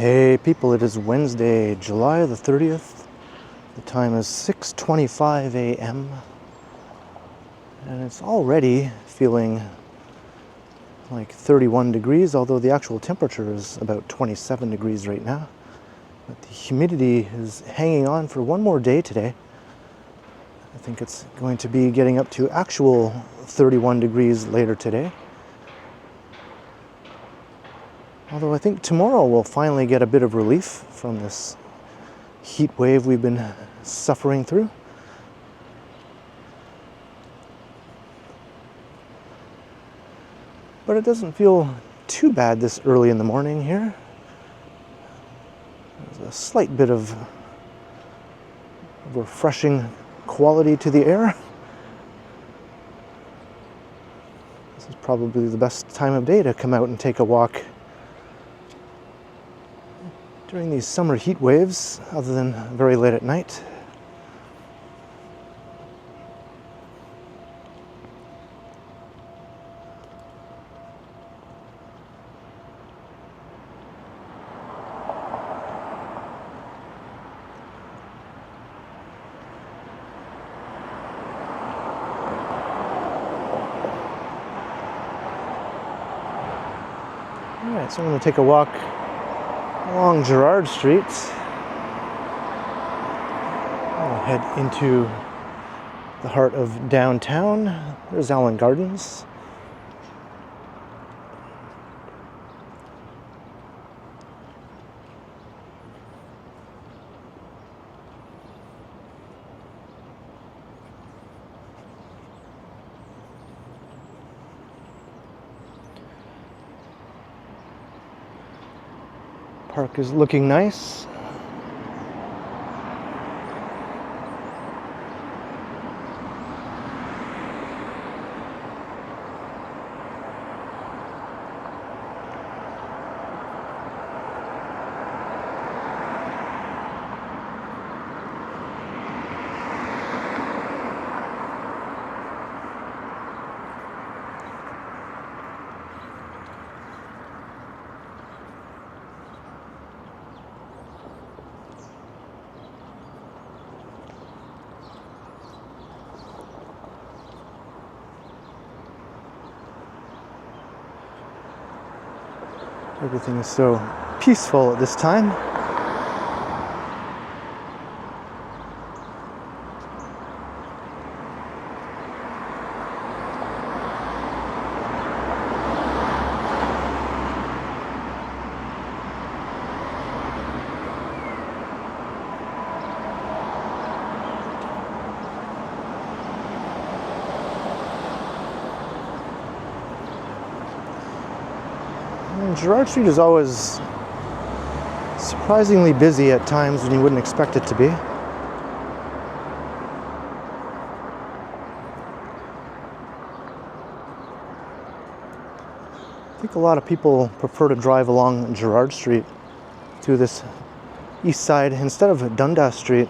Hey people, it is Wednesday, July the 30th. The time is 6:25 a.m. and it's already feeling like 31 degrees, although the actual temperature is about 27 degrees right now. But the humidity is hanging on for one more day today. I think it's going to be getting up to actual 31 degrees later today. Although I think tomorrow we'll finally get a bit of relief from this heat wave we've been suffering through. But it doesn't feel too bad this early in the morning here. There's a slight bit of refreshing quality to the air. This is probably the best time of day to come out and take a walk during these summer heat waves, other than very late at night. All right, so I'm going to take a walk along Gerrard Street. I'll head into the heart of downtown. There's Allen Gardens. Park is looking nice. Everything is so peaceful at this time. Gerrard Street is always surprisingly busy at times when you wouldn't expect it to be. I think a lot of people prefer to drive along Gerrard Street through this east side instead of Dundas Street.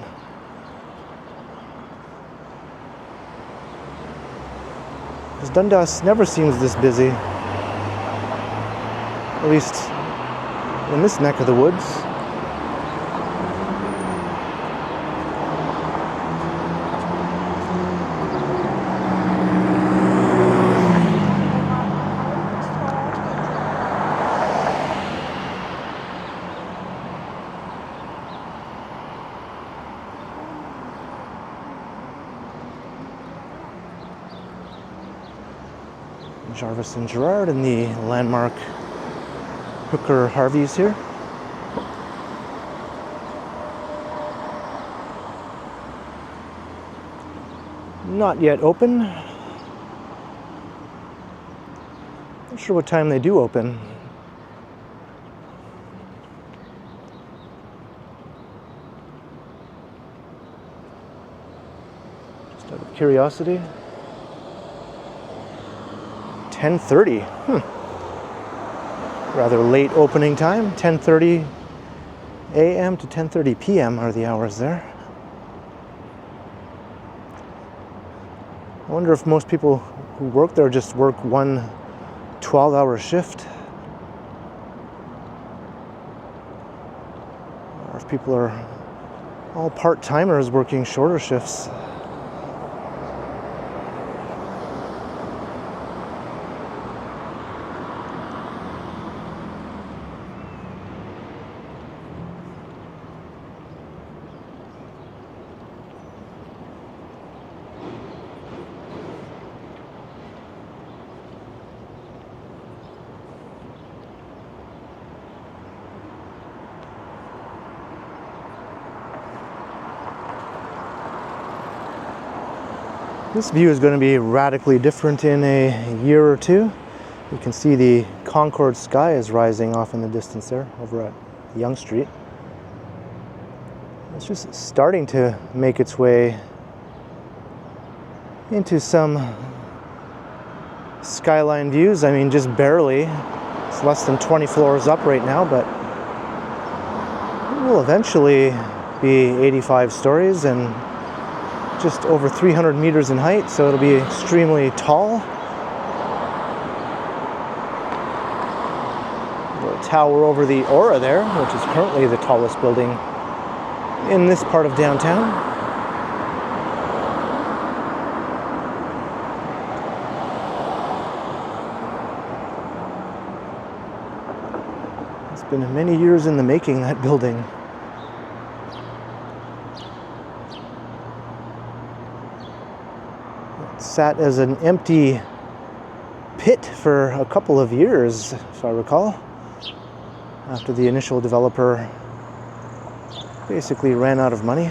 Because Dundas never seems this busy. At least in this neck of the woods. Jarvis and Gerrard in the landmark Hooker Harveys here. Not yet open. Not sure what time they do open. Just out of curiosity. 10:30. Rather late opening time. 10:30 a.m. to 10:30 p.m. are the hours there. I wonder if most people who work there just work one 12-hour shift. or if people are all part-timers working shorter shifts. This view is going to be radically different in a year or two. You can see the Concord sky is rising off in the distance there over at Yonge Street. It's just starting to make its way into some skyline views. I mean, just barely. It's less than 20 floors up right now, but it will eventually be 85 stories and just over 300 meters in height, so it'll be extremely tall. The tower over the Aura there, which is currently the tallest building in this part of downtown. It's been many years in the making, that building. Sat as an empty pit for a couple of years, if I recall, after the initial developer basically ran out of money.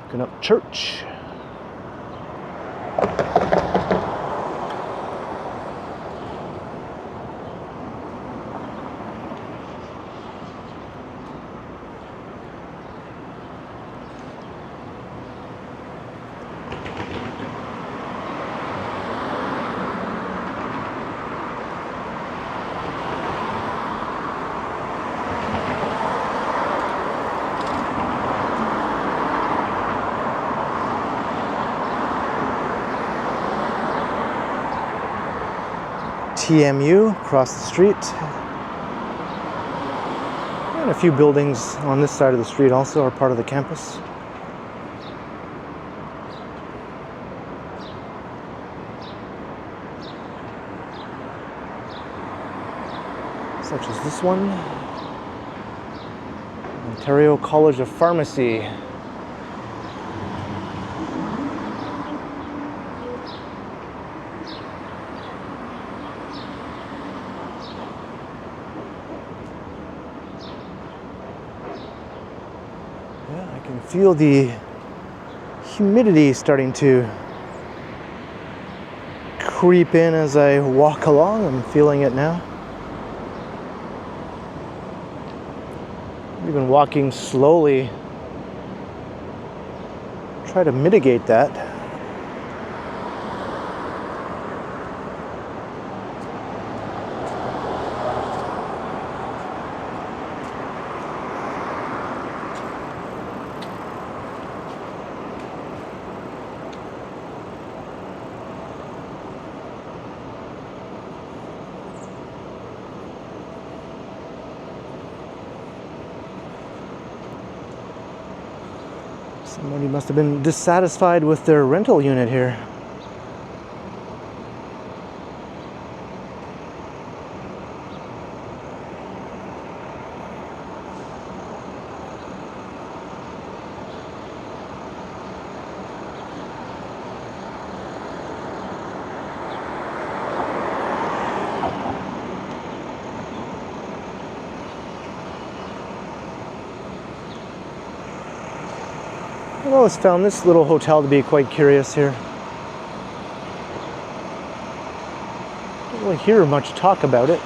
Looking up church. TMU across the street. And a few buildings on this side of the street also are part of the campus. Such as this one. Ontario College of Pharmacy. I can feel the humidity starting to creep in as I walk along. I'm feeling it now. Even walking slowly, try to mitigate that. Somebody must have been dissatisfied with their rental unit here. I've always found this little hotel to be quite curious here. Don't really hear much talk about it.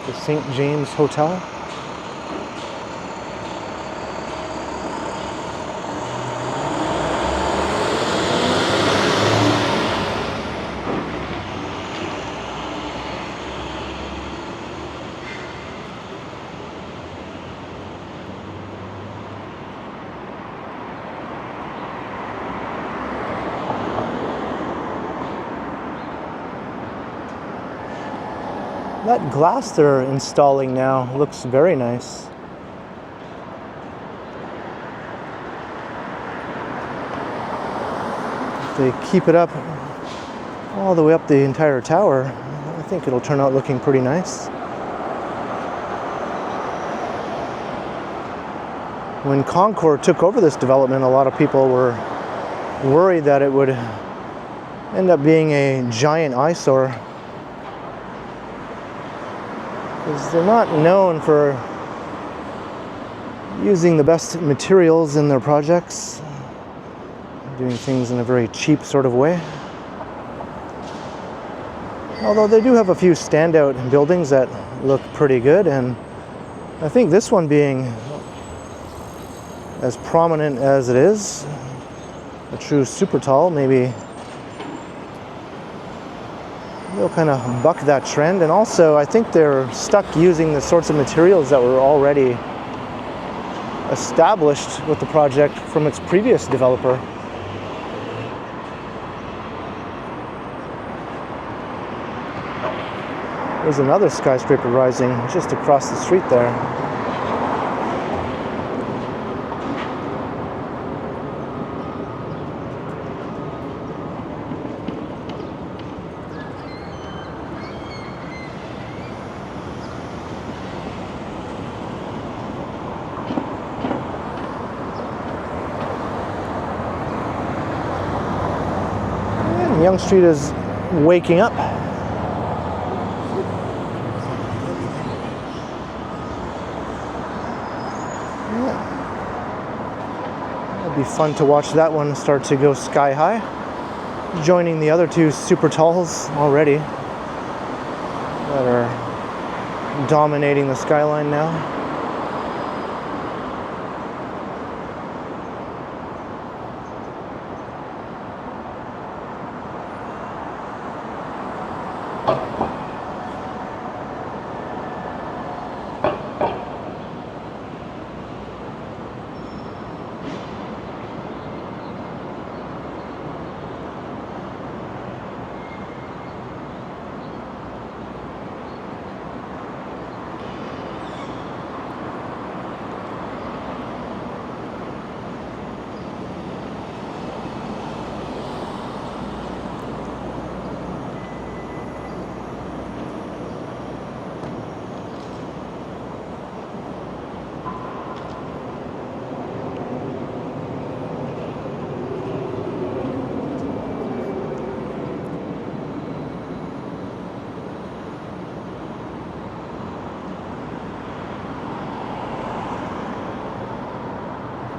the St. James Hotel. That glass they're installing now looks very nice. If they keep it up all the way up the entire tower, I think it'll turn out looking pretty nice. When Concord took over this development, a lot of people were worried that it would end up being a giant eyesore, because they're not known for using the best materials in their projects, doing things in a very cheap sort of way. Although they do have a few standout buildings that look pretty good, and I think this one, being as prominent as it is, a true super tall, maybe they'll kind of buck that trend. And also, I think they're stuck using the sorts of materials that were already established with the project from its previous developer. There's another skyscraper rising just across the street there. Yonge Street is waking up. It'll be fun to watch that one start to go sky high, joining the other two super talls already that are dominating the skyline now.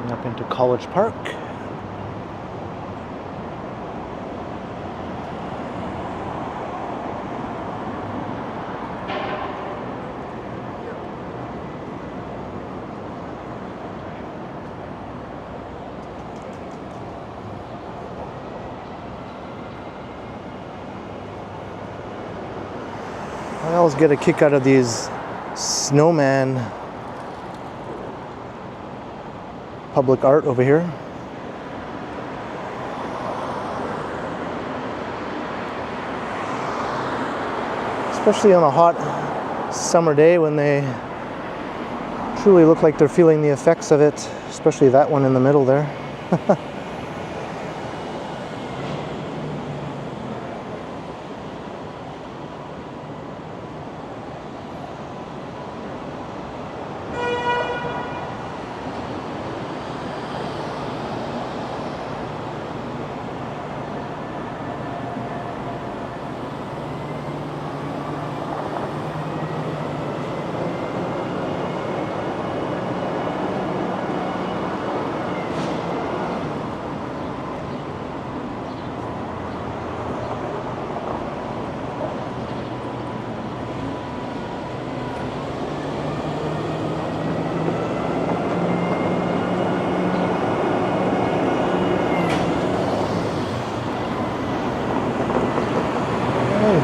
Up into College Park. I always get a kick out of these snowman public art over here. Especially on a hot summer day when they truly look like they're feeling the effects of it, especially that one in the middle there.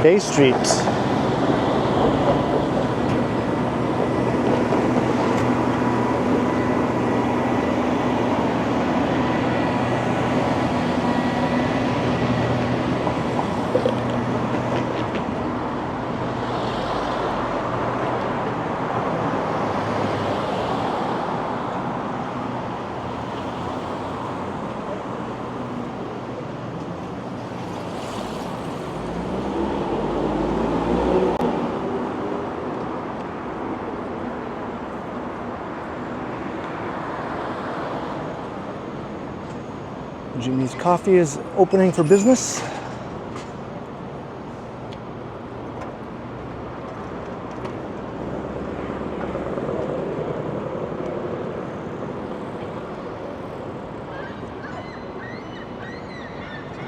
Bay Street. Jimmy's Coffee is opening for business.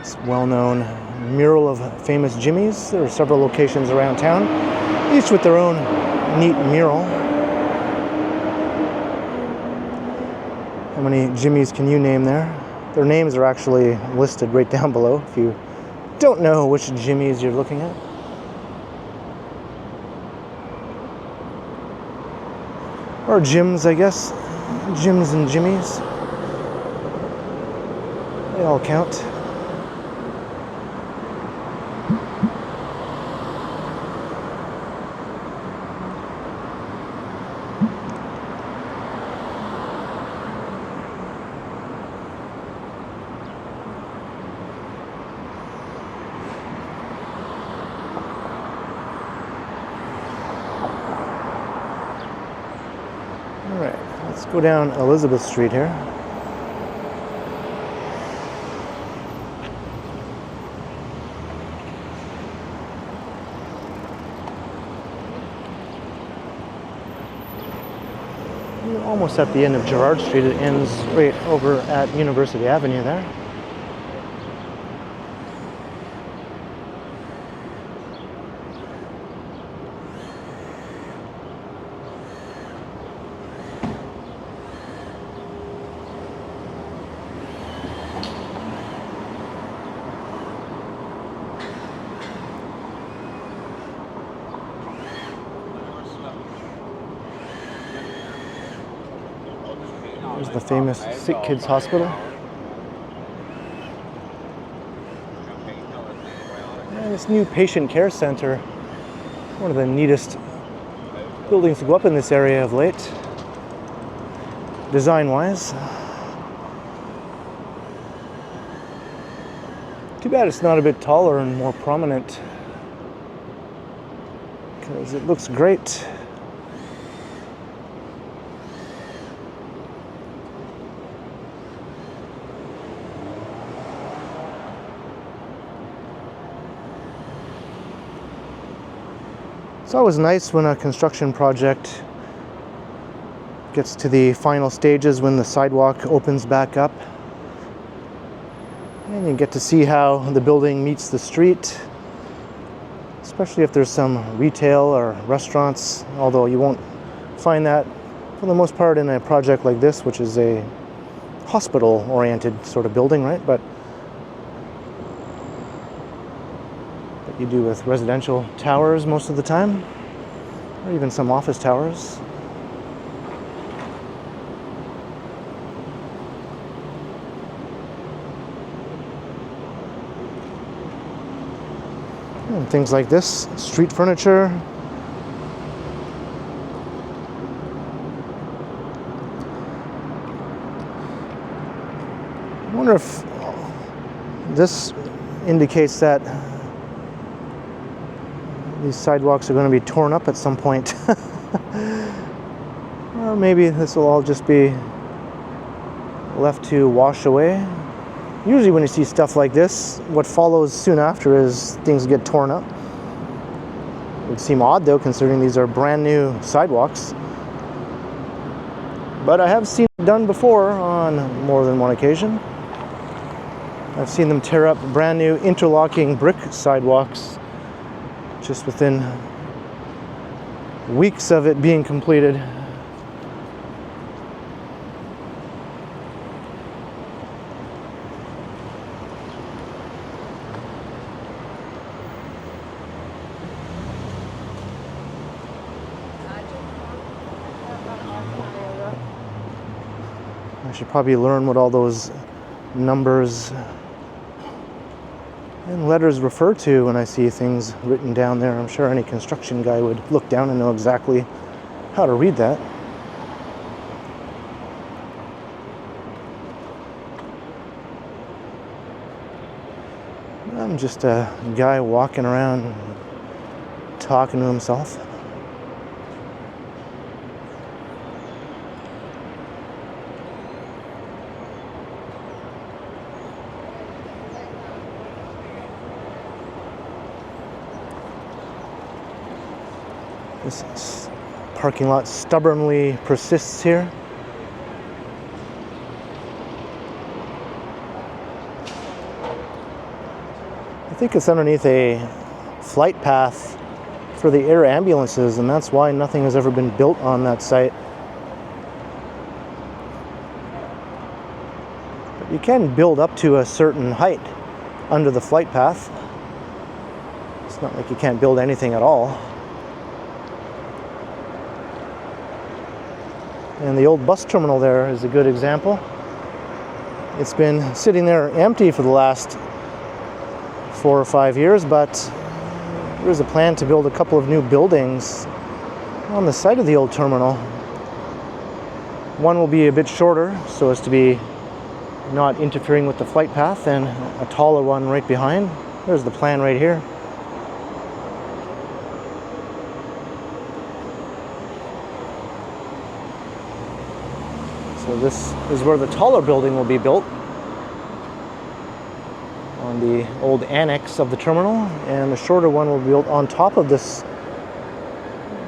It's well-known mural of famous Jimmys. There are several locations around town, each with their own neat mural. How many Jimmys can you name there? Their names are actually listed right down below if you don't know which Jimmys you're looking at. Or Jims, I guess. Jims and Jimmys. They all count. Alright, let's go down Elizabeth Street here. We're almost at the end of Gerrard Street. It ends right over at University Avenue there. There's the famous Sick Kids Hospital. And this new patient care center, one of the neatest buildings to go up in this area of late, design-wise. Too bad it's not a bit taller and more prominent, because it looks great. It's always nice when a construction project gets to the final stages, when the sidewalk opens back up. And you get to see how the building meets the street, especially if there's some retail or restaurants, although you won't find that for the most part in a project like this, which is a hospital-oriented sort of building, right? But you do with residential towers most of the time, or even some office towers. And things like this, street furniture. I wonder if this indicates that these sidewalks are going to be torn up at some point. Or maybe this will all just be left to wash away. Usually when you see stuff like this, what follows soon after is things get torn up. It would seem odd though, considering these are brand new sidewalks. But I have seen it done before on more than one occasion. I've seen them tear up brand new interlocking brick sidewalks just within weeks of it being completed. should probably learn what all those numbers and letters refer to when I see things written down there. I'm sure any construction guy would look down and know exactly how to read that. I'm just a guy walking around talking to himself. This parking lot stubbornly persists here. I think it's underneath a flight path for the air ambulances, and that's why nothing has ever been built on that site. But you can build up to a certain height under the flight path. It's not like you can't build anything at all. And the old bus terminal there is a good example. It's been sitting there empty for the last 4 or 5 years, but there's a plan to build a couple of new buildings on the site of the old terminal. One will be a bit shorter so as to be not interfering with the flight path, and a taller one right behind. There's the plan right here. So this is where the taller building will be built, on the old annex of the terminal, and the shorter one will be built on top of this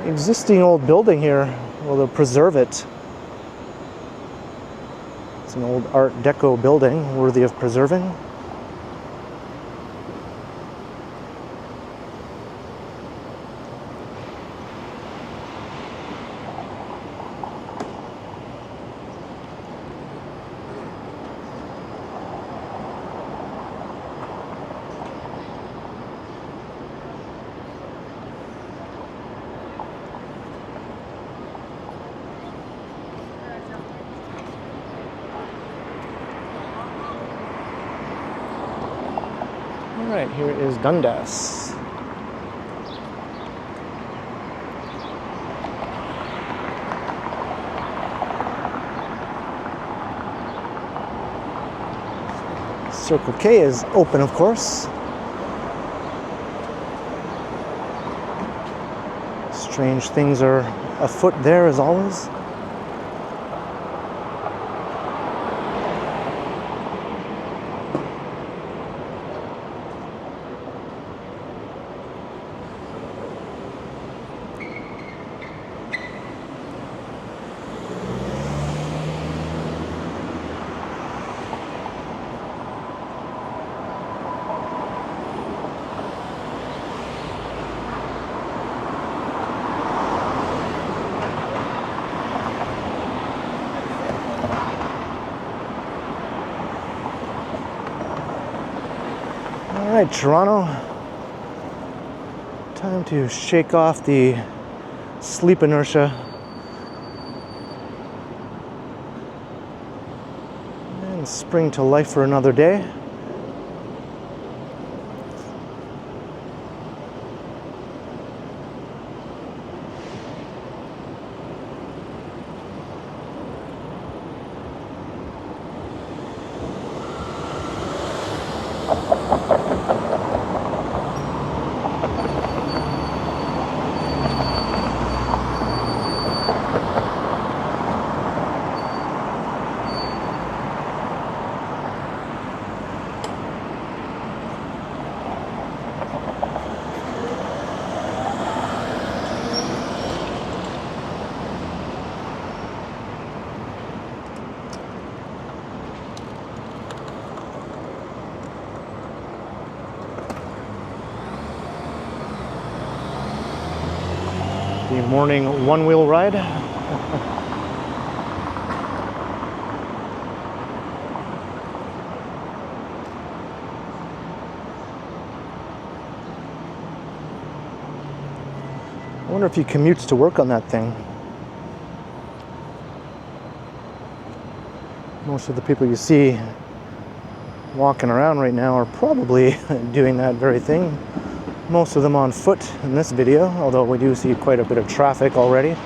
existing old building here. Well, they'll preserve it. It's an old Art Deco building worthy of preserving. All right, here is Dundas. Circle K is open, of course. Strange things are afoot there, as always. All right, Toronto. Time to shake off the sleep inertia and spring to life for another day. The morning one-wheel ride. I wonder if he commutes to work on that thing. Most of the people you see walking around right now are probably doing that very thing. Most of them on foot in this video, although we do see quite a bit of traffic already.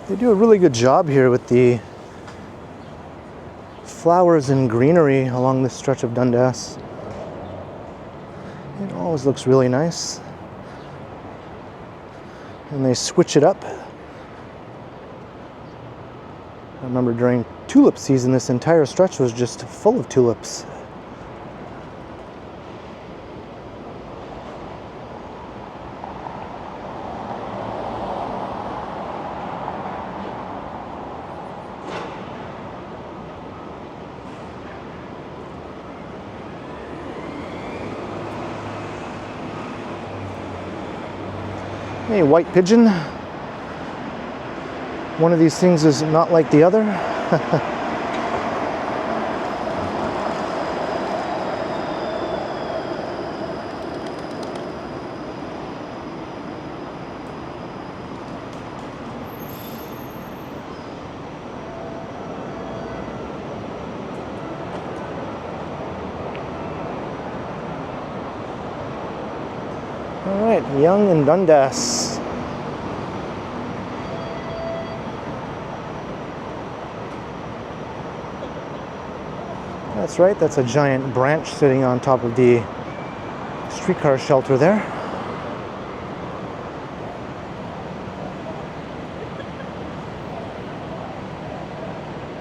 They do a really good job here with the flowers and greenery along this stretch of Dundas. It always looks really nice. And they switch it up. I remember during tulip season, this entire stretch was just full of tulips. Hey, white pigeon. One of these things is not like the other. All right, Young and Dundas. That's right, that's a giant branch sitting on top of the streetcar shelter there.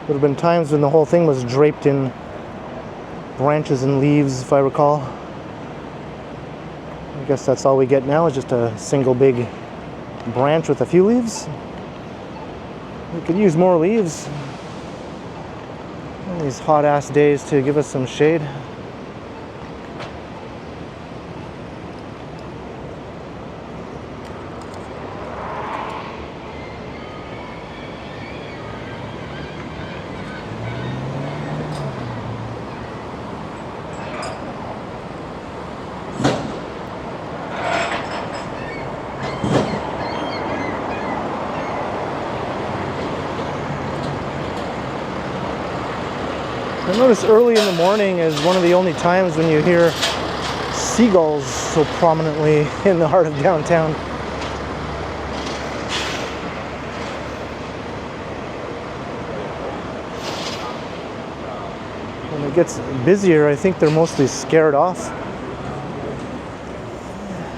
There have been times when the whole thing was draped in branches and leaves, if I recall. I guess that's all we get now, is just a single big branch with a few leaves. We could use more leaves on these hot ass days to give us some shade. I notice early in the morning is one of the only times when you hear seagulls so prominently in the heart of downtown. When it gets busier, I think they're mostly scared off.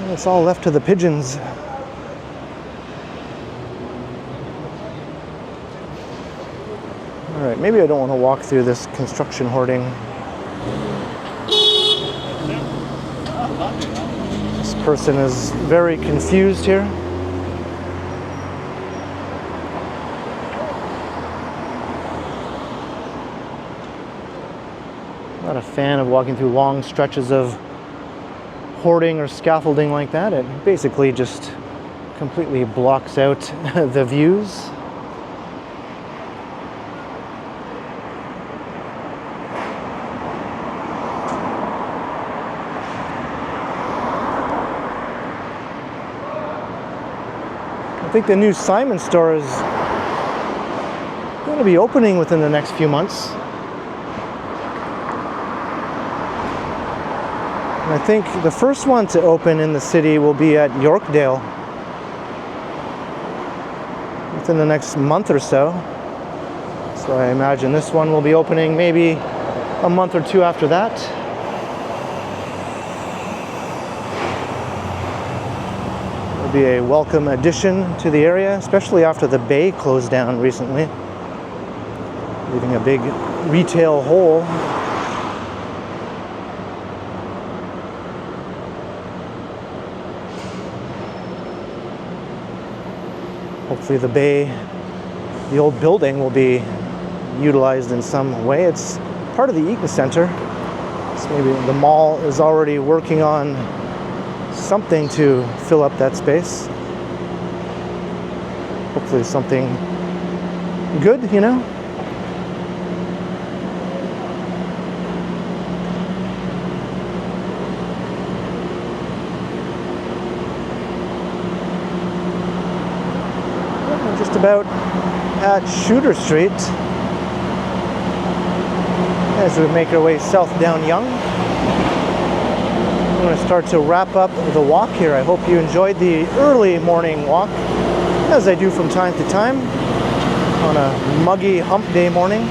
And it's all left to the pigeons. Alright, maybe I don't want to walk through this construction hoarding. This person is very confused here. Not a fan of walking through long stretches of hoarding or scaffolding like that. It basically just completely blocks out the views. I think the new Simon store is going to be opening within the next few months. And I think the first one to open in the city will be at Yorkdale within the next month or so. So I imagine this one will be opening maybe a month or two after that. Be a welcome addition to the area, especially after the Bay closed down recently, leaving a big retail hole. Hopefully the Bay, the old building, will be utilized in some way. It's part of the eco-center. So maybe the mall is already working on something to fill up that space. Hopefully something good, you know? We're just about at Shooter Street as we make our way south down Yonge. I'm going to start to wrap up the walk here. I hope you enjoyed the early morning walk, as I do from time to time on a muggy hump day morning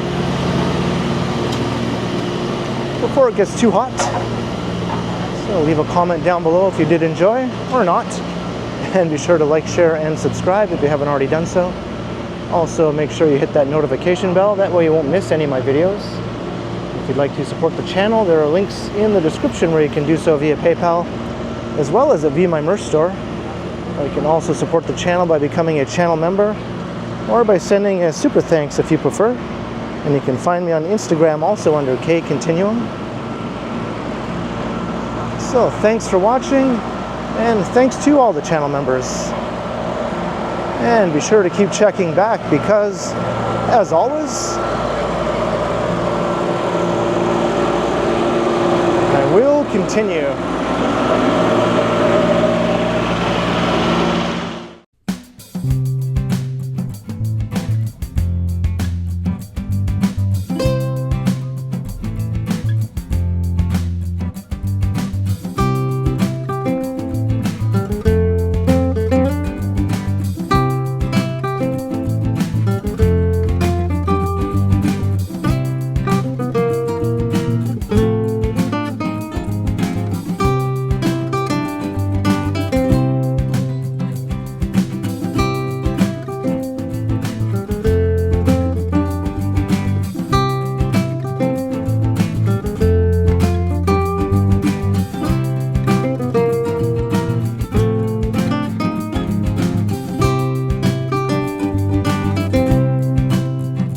before it gets too hot. So leave a comment down below if you did enjoy or not, and be sure to like, share, and subscribe if you haven't already done so. Also, make sure you hit that notification bell, that way you won't miss any of my videos. If you'd like to support the channel, there are links in the description where you can do so via PayPal, as well as via my merch store. Or you can also support the channel by becoming a channel member, or by sending a super thanks if you prefer. And you can find me on Instagram also under KContinuum. So thanks for watching, and thanks to all the channel members. And be sure to keep checking back because, as always, I will continue.